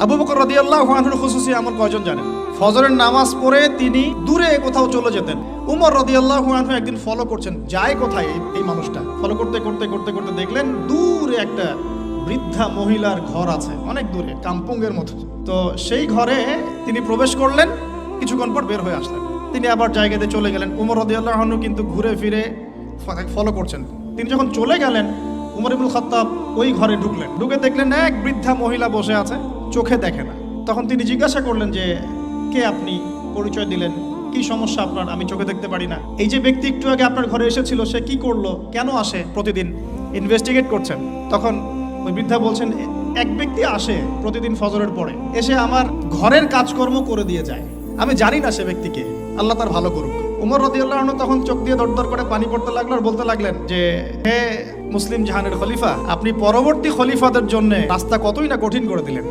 আবু বকর রাদিয়াল্লাহু আনহুর খুসুসি আমল কয়জন জানেন? ফজরের নামাজ পড়ে তিনি দূরে কোথাও চলে যেতেন। উমর রাদিয়াল্লাহু আনহু একদিন ফলো করছেন, যায় কোথায় এই মানুষটা। ফলো করতে করতে করতে করতে দেখলেন দূরে একটা বৃদ্ধা মহিলার ঘর আছে, অনেক দূরে, কাম্পুঙ্গের মতো। তো সেই ঘরে তিনি প্রবেশ করলেন, কিছুক্ষণ পর বের হয়ে আসলেন। তিনি আবার জায়গাতে চলে গেলেন। উমর রাদিয়াল্লাহু আনহু কিন্তু ঘুরে ফিরে ফলো করছেন। তিনি যখন চলে গেলেন, উমর ইবনুল খাত্তাব ওই ঘরে ঢুকলেন। ঢুকে দেখলেন এক বৃদ্ধা মহিলা বসে আছে, চোখে দেখে না। তখন তিনি জিজ্ঞাসা করলেন যে কে আপনি, পরিচয় দিলেন, কি সমস্যা আপনার, আমি চোখে দেখতে পারি না। এই যে ব্যক্তি একটু আগে আপনার ঘরে এসেছিল সে কি করলো, কেন আসে প্রতিদিন, ইনভেস্টিগেট করছেন। তখন ওই বৃদ্ধা বলছেন এক ব্যক্তি আসে প্রতিদিন ফজরের পরে, এসে আমার ঘরের কাজকর্ম করে দিয়ে যায়, আমি জানি না সে ব্যক্তিকে, আল্লাহ তার ভালো করুক। উমর রাদিয়াল্লাহু আনহু তখন চোখ দিয়ে দরদর করে পানি পড়তে লাগলো আর বলতে লাগলেন যে হে মুসলিম জাহানের খলিফা, আপনি পরবর্তী খলিফাদের জন্য রাস্তা কতই না কঠিন করে দিলেন।